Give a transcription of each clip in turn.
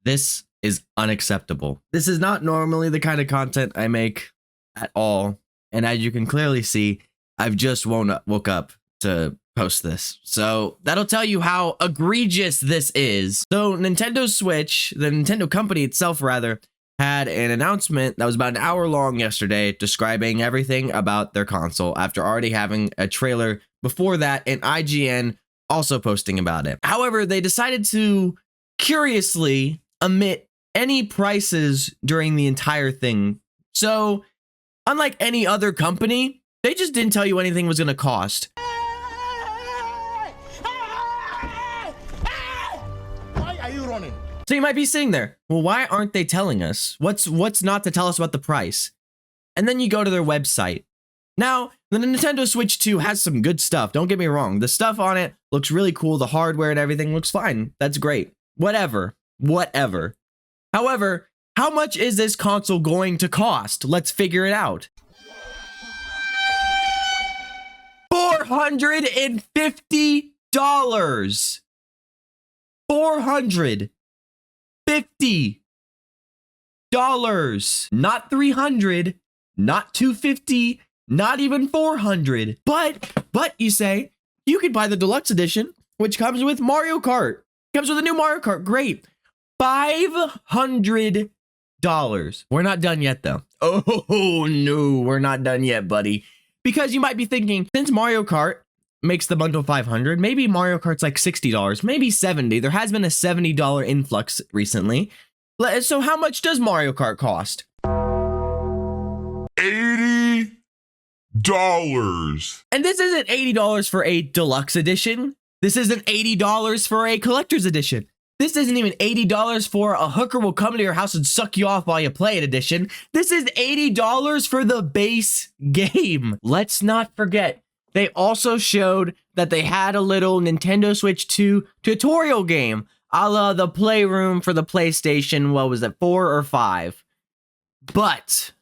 This is unacceptable. This is not normally the kind of content I make at all. And as you can clearly see, I've just woke up to post this. So that'll tell you how egregious this is. So Nintendo Switch, the Nintendo company itself rather, had an announcement that was about an hour long yesterday describing everything about their console after already having a trailer before that and IGN also posting about it. However, they decided to curiously omit any prices during the entire thing. So unlike any other company, they just didn't tell you anything was going to cost. Why are you running? So you might be sitting there, well, why aren't they telling us? What's not to tell us about the price? And then you go to their website. Now, the Nintendo Switch 2 has some good stuff. Don't get me wrong. The stuff on it looks really cool. The hardware and everything looks fine. That's great. Whatever. However, how much is this console going to cost? Let's figure it out. $450. $450. Not $300, not $250, not even $400. But you say, you could buy the deluxe edition, which comes with Mario Kart. Comes with a new Mario Kart. Great. $500. We're not done yet, though. Oh, no, we're not done yet, buddy. Because you might be thinking, since Mario Kart makes the bundle $500, maybe Mario Kart's like $60, maybe $70. There has been a $70 influx recently. So how much does Mario Kart cost? $80. And this isn't $80 for a deluxe edition. This isn't $80 for a collector's edition. This isn't even $80 for a hooker will come to your house and suck you off while you play it edition. This is $80 for the base game. Let's not forget, they also showed that they had a little Nintendo Switch 2 tutorial game, a la the Playroom for the PlayStation, what was it, 4 or 5? But,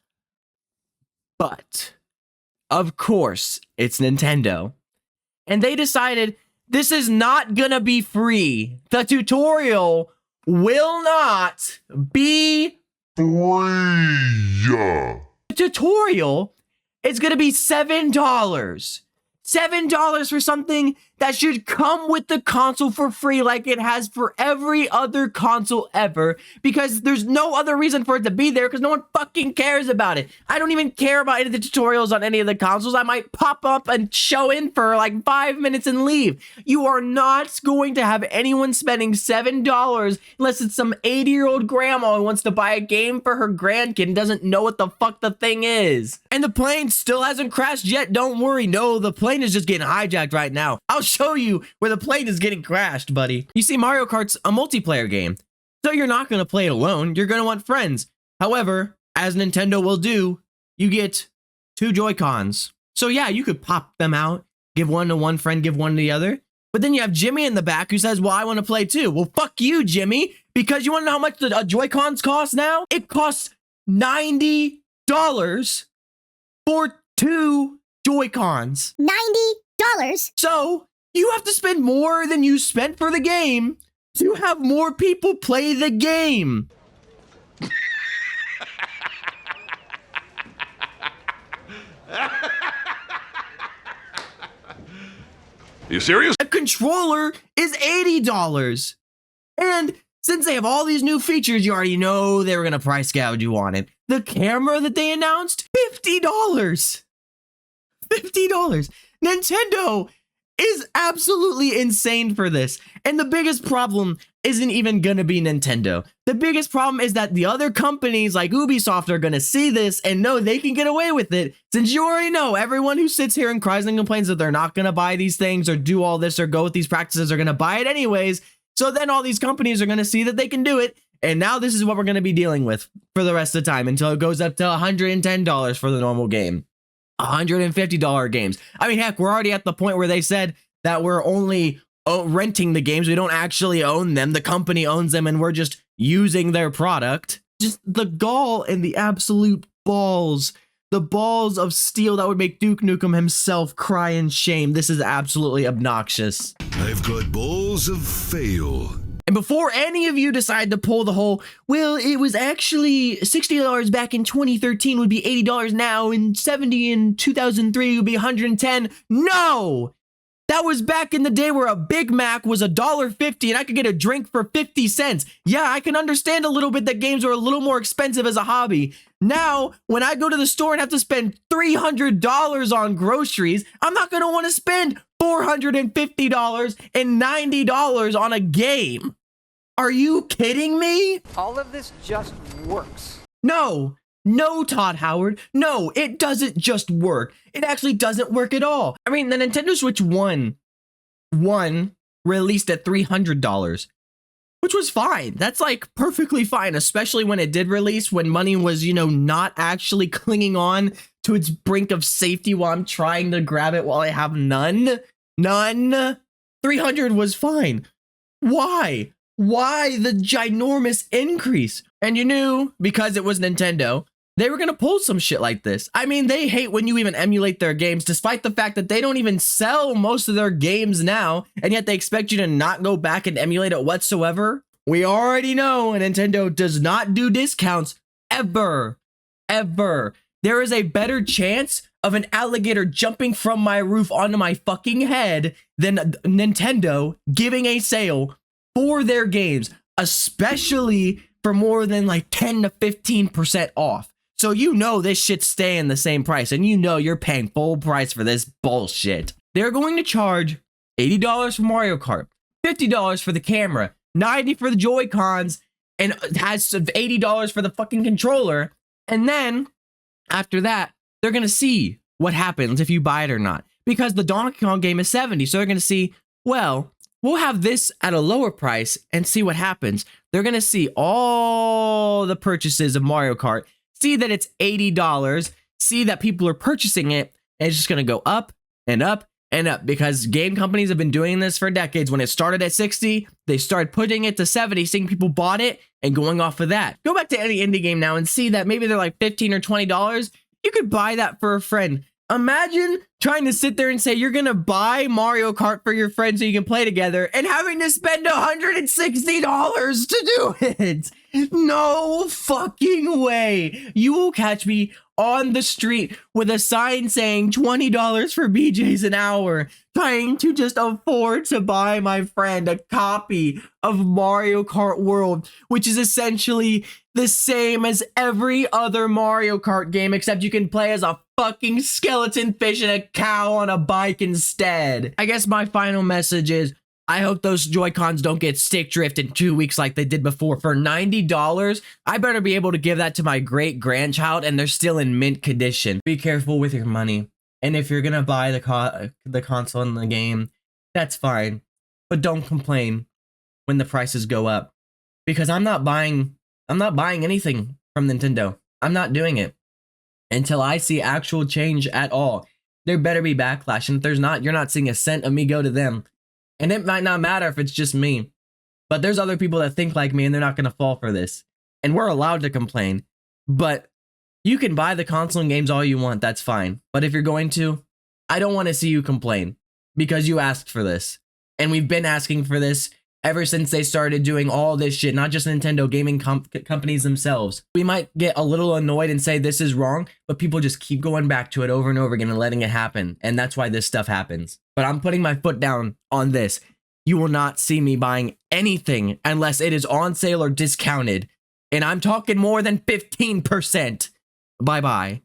of course, it's Nintendo. And they decided this is not gonna be free. The tutorial will not be free. The tutorial is gonna be $7. $7 for something that should come with the console for free like it has for every other console ever, because there's no other reason for it to be there because no one fucking cares about it. I don't even care about any of the tutorials on any of the consoles. I might pop up and show in for like 5 minutes and leave. You are not going to have anyone spending $7 unless it's some 80-year-old grandma who wants to buy a game for her grandkid and doesn't know what the fuck the thing is. And the plane still hasn't crashed yet. Don't worry. No, the plane is just getting hijacked right now. I'll show you where the plane is getting crashed, buddy. You see, Mario Kart's a multiplayer game, so you're not going to play it alone. You're going to want friends. However, as Nintendo will do, you get 2 Joy-Cons. So yeah, you could pop them out, give one to one friend, give one to the other. But then you have Jimmy in the back who says, well, I want to play too. Well, fuck you, Jimmy, because you want to know how much the Joy-Cons cost now? It costs $90 for 2 Joy-Cons. $90? So you have to spend more than you spent for the game to have more people play the game. You serious? A controller is $80. And since they have all these new features, you already know they were going to price gouge you on it. The camera that they announced, $50. $50. Nintendo is absolutely insane for this. And the biggest problem isn't even gonna be Nintendo. The biggest problem is that the other companies like Ubisoft are gonna see this and know they can get away with it, since you already know everyone who sits here and cries and complains that they're not gonna buy these things or do all this or go with these practices are gonna buy it anyways. So then all these companies are gonna see that they can do it. And now this is what we're gonna be dealing with for the rest of the time until it goes up to $110 for the normal game. $150 games. I mean, heck, we're already at the point where they said that we're only renting the games. We don't actually own them. The company owns them and we're just using their product. Just the gall and the absolute balls. The balls of steel that would make Duke Nukem himself cry in shame. This is absolutely obnoxious. I've got balls of fail. And before any of you decide to pull the whole, well, it was actually $60 back in 2013 would be $80 now, and 70 in 2003 would be 110. No! That was back in the day where a Big Mac was $1.50 and I could get a drink for 50 cents. Yeah, I can understand a little bit that games are a little more expensive as a hobby. Now, when I go to the store and have to spend $300 on groceries, I'm not going to want to spend $450 and $90 on a game. Are you kidding me? All of this just works. No, Todd Howard. No, it doesn't just work. It actually doesn't work at all. I mean, the Nintendo Switch 1 released at $300, which was fine. That's like perfectly fine, especially when it did release, when money was, not actually clinging on to its brink of safety while I'm trying to grab it while I have none. 300 was fine. Why? Why the ginormous increase? And you knew, because it was Nintendo, they were going to pull some shit like this. I mean, they hate when you even emulate their games, despite the fact that they don't even sell most of their games now, and yet they expect you to not go back and emulate it whatsoever. We already know Nintendo does not do discounts ever. There is a better chance of an alligator jumping from my roof onto my fucking head than Nintendo giving a sale for their games, especially for more than like 10 to 15% off. So this shit's staying the same price, and you're paying full price for this bullshit. They're going to charge $80 for Mario Kart, $50 for the camera, $90 for the Joy-Cons, and it has $80 for the fucking controller. And then after that, they're going to see what happens if you buy it or not, because the Donkey Kong game is $70. So they're going to see, well, we'll have this at a lower price and see what happens. They're going to see all the purchases of Mario Kart, see that it's $80, see that people are purchasing it, and it's just going to go up and up and up, because game companies have been doing this for decades. When it started at 60, they started putting it to 70, seeing people bought it and going off of that. Go back to any indie game now and see that maybe they're like $15 or $20. You could buy that for a friend. Imagine trying to sit there and say you're going to buy Mario Kart for your friend so you can play together and having to spend $160 to do it. No fucking way. You will catch me on the street with a sign saying $20 for BJ's an hour, trying to just afford to buy my friend a copy of Mario Kart World, which is essentially the same as every other Mario Kart game, except you can play as a fucking skeleton fish and a cow on a bike instead. I guess my final message is, I hope those Joy-Cons don't get stick drift in 2 weeks like they did before. For $90, I better be able to give that to my great-grandchild and they're still in mint condition. Be careful with your money. And if you're gonna buy the console and the game, that's fine. But don't complain when the prices go up. Because I'm not buying anything from Nintendo. I'm not doing it until I see actual change at all. There better be backlash, and if there's not, you're not seeing a cent of me go to them. And it might not matter if it's just me, but there's other people that think like me and they're not going to fall for this. And we're allowed to complain, but you can buy the console and games all you want. That's fine. But if you're going to, I don't want to see you complain because you asked for this. And we've been asking for this ever since they started doing all this shit, not just Nintendo, gaming companies themselves. We might get a little annoyed and say this is wrong, but people just keep going back to it over and over again and letting it happen. And that's why this stuff happens. But I'm putting my foot down on this. You will not see me buying anything unless it is on sale or discounted. And I'm talking more than 15%. Bye-bye.